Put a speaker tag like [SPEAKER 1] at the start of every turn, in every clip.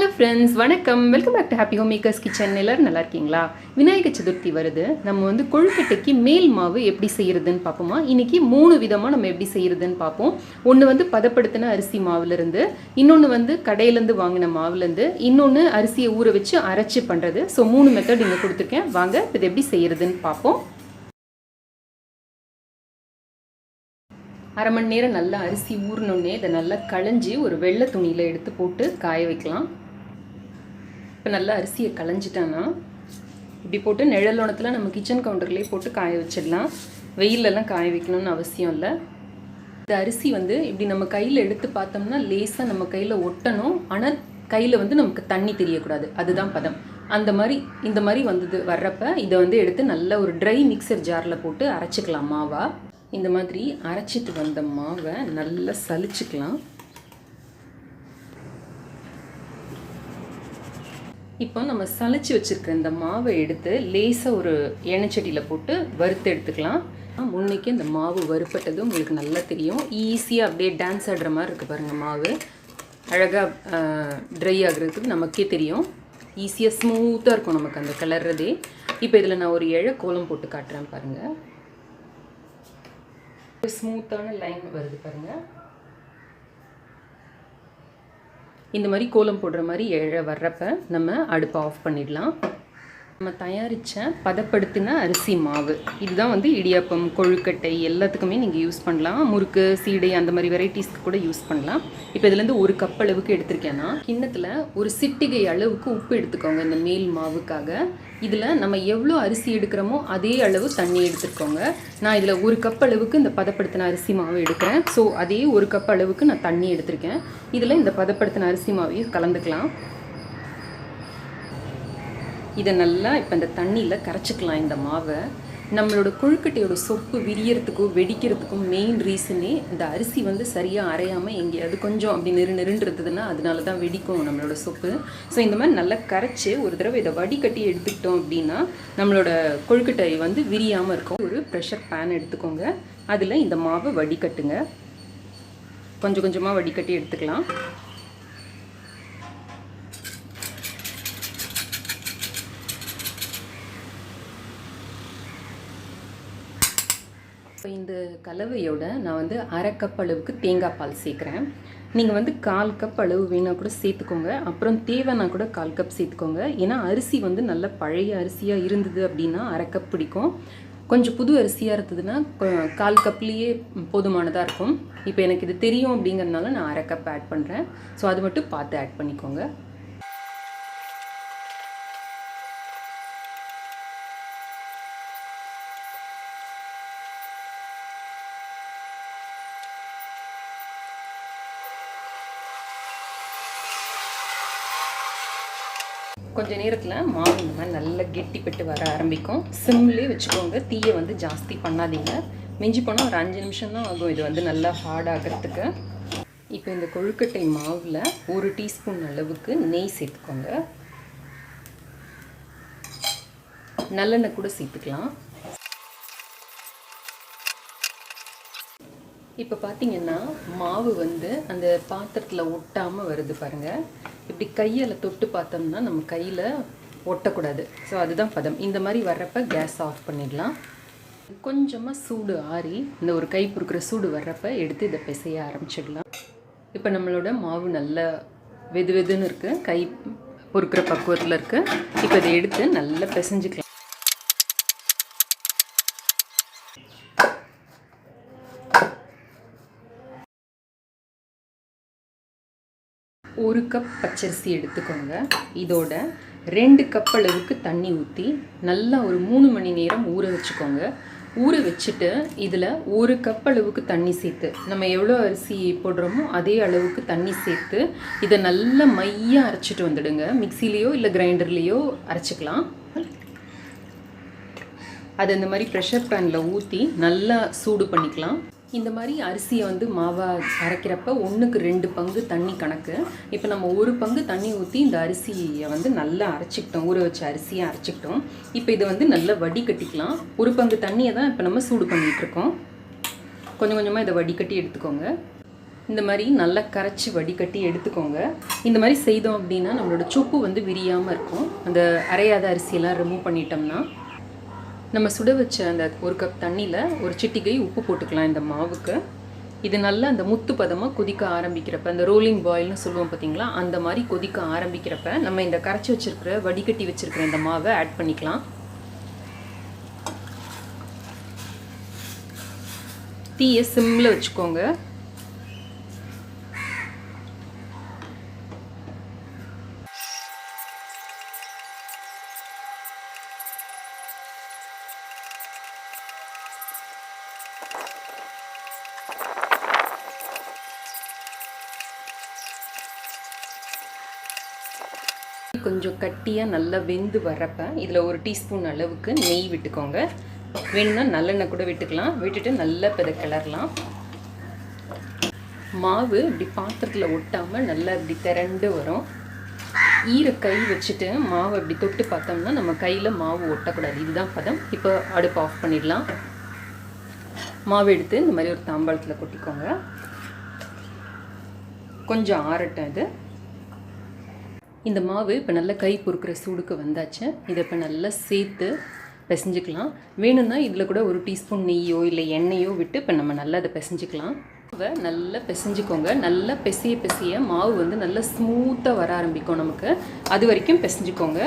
[SPEAKER 1] Hello friends, வணக்கம். Welcome back to happy home makers kitchen. எல்லாரும் நல்லா இருக்கீங்களா? விநாயக சதுர்த்தி வருது. நம்ம வந்து கொழுக்கட்டைக்கு மேல் மாவு எப்படி செய்யறதுன்னு பார்ப்போமா? இன்னைக்கு 3 விதமா நம்ம எப்படி செய்யறதுன்னு பார்ப்போம். ஒன்று வந்து பதப்படுத்தின அரிசி மாவுல இருந்து, இன்னொன்று வந்து கடையில இருந்து வாங்கின மாவுல இருந்து, இன்னொன்று அரிசியை ஊற வச்சு அரைச்சு பண்றது. ஸோ 3 மெத்தட் இங்கே கொடுத்துருக்கேன். வாங்க இது எப்படி செய்யறதுன்னு பார்ப்போம். அரை மணி நேரம் நல்லா அரிசி ஊறினோடனே இதை நல்லா களைஞ்சி ஒரு வெள்ளை துணியில் எடுத்து போட்டு காய வைக்கலாம். இப்போ நல்லா அரிசியை களைஞ்சிட்டான்னா இப்படி போட்டு நிழலோணத்தில் நம்ம கிச்சன் கவுண்டர்லேயே போட்டு காய வச்சிடலாம். வெயிலெல்லாம் காய வைக்கணும்னு அவசியம் இல்லை. இந்த அரிசி வந்து இப்படி நம்ம கையில் எடுத்து பார்த்தோம்னா லேசாக நம்ம கையில் ஒட்டணும். ஆனால் கையில் வந்து நமக்கு தண்ணி தெரியக்கூடாது. அதுதான் பதம். இந்த மாதிரி வர்றப்ப இதை வந்து எடுத்து நல்ல ஒரு ட்ரை மிக்சர் ஜாரில் போட்டு அரைச்சிக்கலாம். மாவா இந்த மாதிரி அரைச்சிட்டு வந்த மாவை நல்லா சலிச்சுக்கலாம். இப்போ நம்ம சலிச்சு வச்சுருக்க இந்த மாவை எடுத்து லேசாக ஒரு எண்ணெய் சட்டியில் போட்டு வறுத்து எடுத்துக்கலாம். முன்னைக்கு இந்த மாவு வறுப்பட்டது உங்களுக்கு நல்லா தெரியும். ஈஸியாக அப்படியே டான்ஸ் ஆடுற மாதிரி இருக்குது பாருங்கள். மாவு அழகாக ட்ரை ஆகுறதுக்கு நமக்கே தெரியும். ஈஸியாக ஸ்மூத்தாக இருக்கும் நமக்கு அந்த கலர்றதே. இப்போ இதில் நான் ஒரு இழை கோலம் போட்டு காட்டுறேன் பாருங்கள். ஸ்மூத்தான லைன் வருது பாருங்கள். இந்த மாதிரி கோலம் போடுற மாதிரி இழை வர்றப்ப நம்ம அடுப்பை ஆஃப் பண்ணிடலாம். நம்ம தயாரித்த பதப்படுத்தின அரிசி மாவு இதுதான் வந்து இடியாப்பம், கொழுக்கட்டை எல்லாத்துக்குமே நீங்கள் யூஸ் பண்ணலாம். முறுக்கு, சீடை அந்த மாதிரி வெரைட்டிஸ்க்கு கூட யூஸ் பண்ணலாம். இப்போ இதுலேருந்து ஒரு கப் அளவுக்கு எடுத்திருக்கேன்னா கிண்ணத்தில் ஒரு சிட்டிகை அளவுக்கு உப்பு எடுத்துக்கோங்க. இந்த மேல் மாவுக்காக இதில் நம்ம எவ்வளோ அரிசி எடுக்கிறோமோ அதே அளவு தண்ணி எடுத்துக்கோங்க. நான் இதில் ஒரு கப் அளவுக்கு இந்த பதப்படுத்தின அரிசி மாவு எடுக்கிறேன். ஸோ அதே ஒரு கப் அளவுக்கு நான் தண்ணி எடுத்திருக்கேன். இதில் இந்த பதப்படுத்தின அரிசி மாவையும் கலந்துக்கலாம். இதை நல்லா இப்போ இந்த தண்ணியில் கரைச்சிக்கலாம். இந்த மாவை நம்மளோட கொழுக்கட்டையோட சொப்பு விரியறதுக்கும் வெடிக்கிறதுக்கும் மெயின் ரீசனே இந்த அரிசி வந்து சரியாக அரையாமல் எங்கேயாவது கொஞ்சம் அப்படி நெருன்றதுன்னா அதனால தான் வெடிக்கும் நம்மளோட சொப்பு. ஸோ இந்த மாதிரி நல்லா கரைச்சி ஒரு தடவை இதை வடிகட்டி எடுத்துக்கிட்டோம் அப்படின்னா நம்மளோட கொழுக்கட்டை வந்து விரியாமல் இருக்கும். ஒரு ப்ரெஷர் பேன் எடுத்துக்கோங்க. அதில் இந்த மாவை வடிகட்டுங்க. கொஞ்சம் கொஞ்சமாக வடிகட்டி எடுத்துக்கலாம். இப்போ இந்த கலவையோட நான் வந்து அரை கப் அளவுக்கு தேங்காய் பால் சேர்க்குறேன். நீங்கள் வந்து 1/4 கப் அளவு வேணால் கூட சேர்த்துக்கோங்க. அப்புறம் தேவைன்னா கூட 1/4 கப் சேர்த்துக்கோங்க. ஏன்னா அரிசி வந்து நல்ல பழைய அரிசியாக இருந்தது அப்படின்னா அரை கப் பிடிக்கும். கொஞ்சம் புது அரிசியாக இருந்ததுன்னா 1/4 கப்லேயே போதுமானதாக இருக்கும். இப்போ எனக்கு இது தெரியும் அப்படிங்கிறதுனால நான் அரை கப் ஆட் பண்ணுறேன். ஸோ அது மட்டும் பார்த்து ஆட் பண்ணிக்கோங்க. கொஞ்சம் நேரத்தில் மாவு இந்த மாதிரி நல்லா கெட்டிப்பட்டு வர ஆரம்பிக்கும். சிம்லேயே வச்சுக்கோங்க. தீயை வந்து ஜாஸ்தி பண்ணாதீங்க. மிஞ்சி போனால் ஒரு 5 நிமிஷம் தான் ஆகும் இது வந்து நல்லா ஹார்ட் ஆகிறதுக்கு. இப்போ இந்த கொழுக்கட்டை மாவில் 1 டீஸ்பூன் அளவுக்கு நெய் சேர்த்துக்கோங்க. நல்லெண்ணெய் கூட சேர்த்துக்கலாம். இப்போ பார்த்தீங்கன்னா மாவு வந்து அந்த பாத்திரத்தில் ஒட்டாமல் வருது பாருங்கள். இப்படி கையால் தொட்டு பார்த்தோம்னா நம்ம கையில் ஒட்டக்கூடாது. ஸோ அதுதான் பதம். இந்த மாதிரி வர்றப்ப கேஸ் ஆஃப் பண்ணிடலாம். கொஞ்சமாக சூடு ஆறி இந்த ஒரு கை பொறுக்கிற சூடு வர்றப்ப எடுத்து இதை பிசைய ஆரம்பிச்சிடலாம். இப்போ நம்மளோட மாவு நல்லா வெது வெதுன்னு இருக்குது. கை பொறுக்கிற பக்குவத்தில் இருக்குது. இப்போ இதை எடுத்து நல்லா பிசைஞ்சிக்கலாம். ஒரு கப் பச்சரிசி எடுத்துக்கோங்க. இதோட 2 கப் அளவுக்கு தண்ணி ஊற்றி நல்லா ஒரு 3 மணி நேரம் ஊற வச்சுக்கோங்க. ஊற வச்சுட்டு இதில் 1 கப் அளவுக்கு தண்ணி சேர்த்து நம்ம எவ்வளோ அரிசி போடுறோமோ அதே அளவுக்கு தண்ணி சேர்த்து இதை நல்லா மையாக அரைச்சிட்டு வந்துடுங்க. மிக்சிலேயோ இல்லை கிரைண்டர்லேயோ அரைச்சிக்கலாம். அதை இந்த மாதிரி ப்ரெஷர் பேனில் ஊற்றி நல்லா சூடு பண்ணிக்கலாம். இந்த மாதிரி அரிசியை வந்து மாவா அரைக்கிறப்ப 1க்கு 2 பங்கு தண்ணி கணக்கு. இப்போ நம்ம 1 பங்கு தண்ணி ஊற்றி இந்த அரிசியை வந்து நல்லா அரைச்சிக்கிட்டோம். ஊற வச்ச அரிசியை அரைச்சிக்கிட்டோம். இப்போ இதை வந்து நல்லா வடிகட்டிக்கலாம். 1 பங்கு தண்ணியை தான் இப்போ நம்ம சூடு பண்ணிகிட்ருக்கோம். கொஞ்சம் கொஞ்சமாக இதை வடிகட்டி எடுத்துக்கோங்க. இந்த மாதிரி நல்லா கரைச்சி வடிகட்டி எடுத்துக்கோங்க. இந்த மாதிரி செய்தோம் அப்படின்னா நம்மளோட சொப்பு வந்து விரியாமல் இருக்கும். அந்த அரையாத அரிசியெல்லாம் ரிமூவ் பண்ணிட்டோம்னா நம்ம சுட வச்ச அந்த 1 கப் தண்ணியில் ஒரு சிட்டிகை உப்பு போட்டுக்கலாம் இந்த மாவுக்கு. இது நல்லா அந்த முத்து பதமாக கொதிக்க ஆரம்பிக்கிறப்ப, அந்த ரோலிங் பாயில்னு சொல்லுவோம் பார்த்தீங்களா, அந்த மாதிரி கொதிக்க ஆரம்பிக்கிறப்ப நம்ம இந்த கரைச்சி வச்சுருக்கிற வடிகட்டி வச்சுருக்கிற இந்த மாவை ஆட் பண்ணிக்கலாம். தீயை சிம்மில் வச்சுக்கோங்க. கொஞ்சம் கட்டியாக நல்லா வெந்து வரப்ப இதில் 1 டீஸ்பூன் அளவுக்கு நெய் விட்டுக்கோங்க. வேணும்னா நல்லெண்ணெய் கூட விட்டுக்கலாம். விட்டுட்டு நல்லா கிளறலாம். மாவு இப்படி பாத்திரத்தில் ஒட்டாமல் நல்லா இப்படி திரண்டு வரும். கை வச்சுட்டு மாவை இப்படி தொட்டு பார்த்தோம்னா நம்ம கையில் மாவு ஒட்டக்கூடாது. இதுதான் பதம். இப்போ அடுப்பு ஆஃப் பண்ணிடலாம். மாவு எடுத்து இந்த மாதிரி ஒரு தாம்பாளத்தில் கொட்டிக்கோங்க. கொஞ்சம் ஆறட்டும். இது இந்த மாவு இப்போ நல்லா கை பொறுக்கிற சூடுக்கு வந்தாச்சு. இதை இப்போ நல்லா சேர்த்து பிசைஞ்சிக்கலாம். வேணும்னா இதில் கூட 1 டீஸ்பூன் நெய்யோ இல்லை எண்ணெயோ விட்டு இப்போ நம்ம நல்லா அதை பிசைஞ்சிக்கலாம். நல்லா பிசைஞ்சிக்கோங்க. நல்லா பிசைய மாவு வந்து நல்லா ஸ்மூத்தாக வர ஆரம்பிக்கும் நமக்கு. அது வரைக்கும் பிசைஞ்சிக்கோங்க.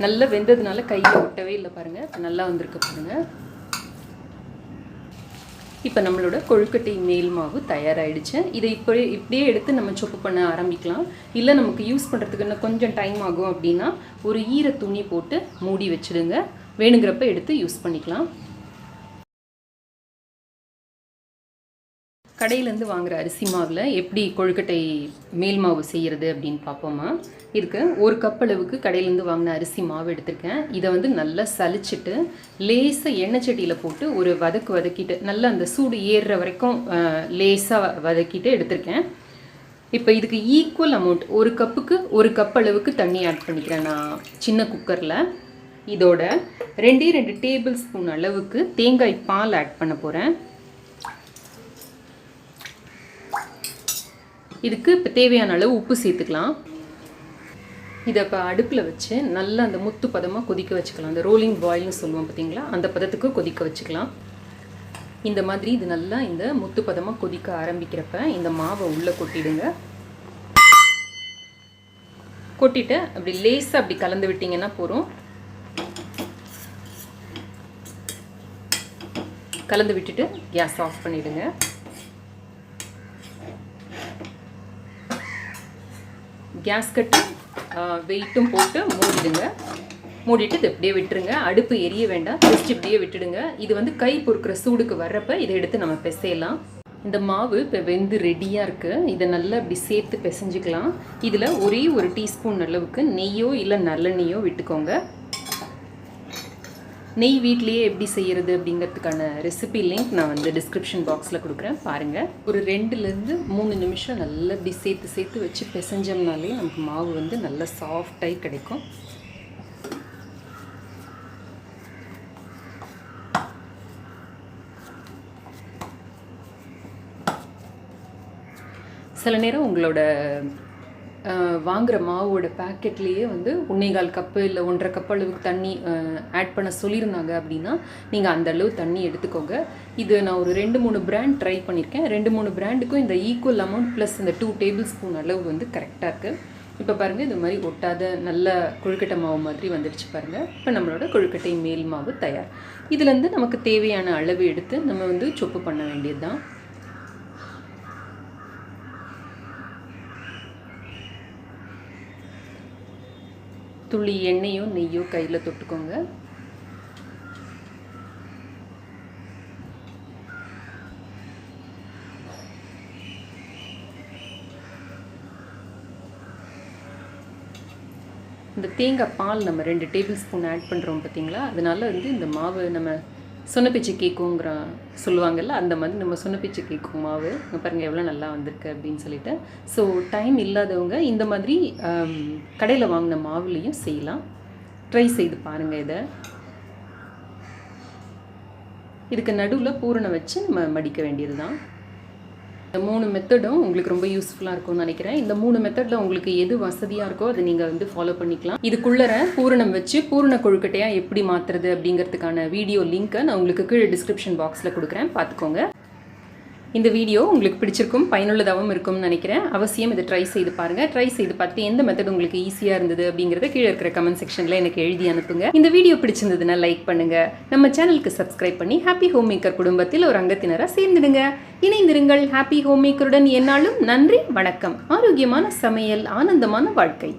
[SPEAKER 1] நல்லா வெந்ததுனால கையில் ஒட்டவே இல்லை பாருங்கள். நல்லா வந்திருக்கு பாருங்கள். இப்போ நம்மளோட கொழுக்கட்டை மேல் மாவு தயாராகிடுச்சு. இதை இப்படியே எடுத்து நம்ம சொப்பு பண்ண ஆரம்பிக்கலாம். இல்லை நமக்கு யூஸ் பண்ணுறதுக்கு இன்னும் கொஞ்சம் டைம் ஆகும் அப்படின்னா ஒரு ஈர துணி போட்டு மூடி வச்சுடுங்க. வேணுங்கிறப்ப எடுத்து யூஸ் பண்ணிக்கலாம். கடையிலேருந்து வாங்குகிற அரிசி மாவில் எப்படி கொழுக்கட்டை மேல் மாவு செய்கிறது அப்படின்னு பார்ப்போமா. இதுக்கு 1 கப் அளவுக்கு கடையிலேருந்து வாங்கின அரிசி மாவு எடுத்திருக்கேன். இதை வந்து நல்லா சலிச்சிட்டு லேசாக எண்ணெய் சட்டியில் போட்டு ஒரு வதக்கிட்டு நல்லா அந்த சூடு ஏறுற வரைக்கும் லேசாக வதக்கிட்டு எடுத்திருக்கேன். இப்போ இதுக்கு ஈக்குவல் அமௌண்ட் 1 கப்புக்கு 1 கப் அளவுக்கு தண்ணி ஆட் பண்ணிக்கிறேன் நான் சின்ன குக்கரில். இதோட 2 டேபிள் ஸ்பூன் அளவுக்கு தேங்காய் பால் ஆட் பண்ண போகிறேன். இதுக்கு இப்போ தேவையான அளவு உப்பு சேர்த்துக்கலாம். இதை இப்போ அடுப்பில் வச்சு நல்லா அந்த முத்து பதமாக கொதிக்க வச்சுக்கலாம். அந்த ரோலிங் பாயில்னு சொல்லுவோம் பார்த்தீங்களா, அந்த பதத்துக்கு கொதிக்க வச்சுக்கலாம். இந்த மாதிரி இது நல்லா இந்த முத்து பதமாக கொதிக்க ஆரம்பிக்கிறப்ப இந்த மாவை உள்ளே கொட்டிடுங்க. கொட்டிட்டு அப்படி லேசாக அப்படி கலந்து விட்டிங்கன்னா போதும். கலந்து விட்டுட்டு கேஸ் ஆஃப் பண்ணிவிடுங்க. கேஸ் கட்டு வெயிட்டும் போட்டு மூடிடுங்க. மூடிட்டு இது இப்படியே விட்டுருங்க. அடுப்பு எரிய வேண்டாம், ஜஸ்ட் இப்படியே விட்டுடுங்க. இது வந்து கை பொறுக்கிற சூடுக்கு வர்றப்ப இதை எடுத்து நம்ம பிசையலாம். இந்த மாவு இப்போ வெந்து ரெடியாக இருக்குது. இதை நல்லா இப்படி சேர்த்து பிசைஞ்சிக்கலாம். இதில் ஒரே 1 டீஸ்பூன் அளவுக்கு நெய்யோ இல்லை நல்லெண்ணெய்யோ விட்டுக்கோங்க. நெய் வீட்லேயே எப்படி செய்கிறது அப்படிங்கிறதுக்கான ரெசிபி லிங்க் நான் வந்து டிஸ்கிரிப்ஷன் பாக்ஸில் கொடுக்குறேன், பாருங்கள். ஒரு 2லேருந்து 3 நிமிஷம் நல்லா இப்படி சேர்த்து வச்சு பிசைஞ்சோம்னாலே நமக்கு மாவு வந்து நல்லா சாஃப்டாகி கிடைக்கும். சில நேரம் உங்களோட வாங்குகிற மாவோட பேக்கெட்லேயே வந்து 1.25 கப்பு இல்லை 1.5 கப் அளவுக்கு தண்ணி ஆட் பண்ண சொல்லியிருந்தாங்க அப்படின்னா நீங்கள் அந்த அளவு தண்ணி எடுத்துக்கோங்க. இது நான் ஒரு 2-3 பிராண்ட் ட்ரை பண்ணியிருக்கேன். 2-3 பிராண்டுக்கும் இந்த ஈக்குவல் அமௌண்ட் ப்ளஸ் இந்த 2 டேபிள் ஸ்பூன் அளவு வந்து கரெக்டாக இருக்குது. இப்போ பாருங்கள், இது மாதிரி ஒட்டாத நல்ல கொழுக்கட்டை மாவு மாதிரி வந்துடுச்சு பாருங்கள். இப்போ நம்மளோட கொழுக்கட்டை மேல் மாவு தயார். இதுலேருந்து நமக்கு தேவையான அளவு எடுத்து நம்ம வந்து சொப்பு பண்ண வேண்டியது தான். துளி எண்ணெயோ நெய்யோ கையில் தொட்டுக்கோங்க. இந்த தேங்காய் பால் நம்ம 2 டேபிள் ஸ்பூன் ஆட் பண்ணுறோம் பார்த்தீங்களா, அதனால வந்து இந்த மாவு நம்ம சொன்னப்பிச்சை கேக்குங்கிற சொல்லுவாங்கள்ல, அந்த மாதிரி நம்ம சொன்னப்பிச்சை கேக்கும் மாவு இங்கே பாருங்கள் எவ்வளோ நல்லா வந்திருக்கு அப்படின்னு சொல்லிட்டு. ஸோ டைம் இல்லாதவங்க இந்த மாதிரி கடையில் வாங்கின மாவுலேயும் செய்யலாம். ட்ரை செய்து பாருங்கள். இதுக்கு நடுவில் பூரணை வச்சு நம்ம மடிக்க வேண்டியது தான். இந்த 3 மெத்தடும் உங்களுக்கு ரொம்ப யூஸ்ஃபுல்லாக இருக்கும்னு நினைக்கிறேன். இந்த 3 மெத்தடில் உங்களுக்கு எது வசதியாக இருக்கோ அதை நீங்கள் வந்து ஃபாலோ பண்ணிக்கலாம். இதுக்குள்ளே பூரணம் வச்சு பூரண கொழுக்கட்டையாக எப்படி மாற்றுறது அப்படிங்கிறதுக்கான வீடியோ லிங்க்கை நான் உங்களுக்கு கீழே டிஸ்கிரிப்ஷன் பாக்ஸில் கொடுக்குறேன், பார்த்துக்கோங்க. இந்த வீடியோ உங்களுக்கு பிடிச்சிருக்கும், பயனுள்ளதாகவும் இருக்கும்னு நினைக்கிறேன். அவசியம் இதை ட்ரை செய்து பாருங்கள். ட்ரை செய்து பார்த்துட்டு எந்த மெத்தட் உங்களுக்கு ஈஸியாக இருந்தது அப்படிங்கிறத கீழே இருக்கிற கமெண்ட் செக்ஷனில் எனக்கு எழுதி அனுப்புங்க. இந்த வீடியோ பிடிச்சிருந்ததுன்னா லைக் பண்ணுங்கள். நம்ம சேனலுக்கு சப்ஸ்கிரைப் பண்ணி ஹாப்பி ஹோம் மேக்கர் குடும்பத்தில் ஒரு அங்கத்தினராக சேர்ந்துடுங்க. இணைந்திருங்கள். ஹாப்பி ஹோம் மேக்கருடன் என்னாலும். நன்றி, வணக்கம். ஆரோக்கியமான சமையல், ஆனந்தமான வாழ்க்கை.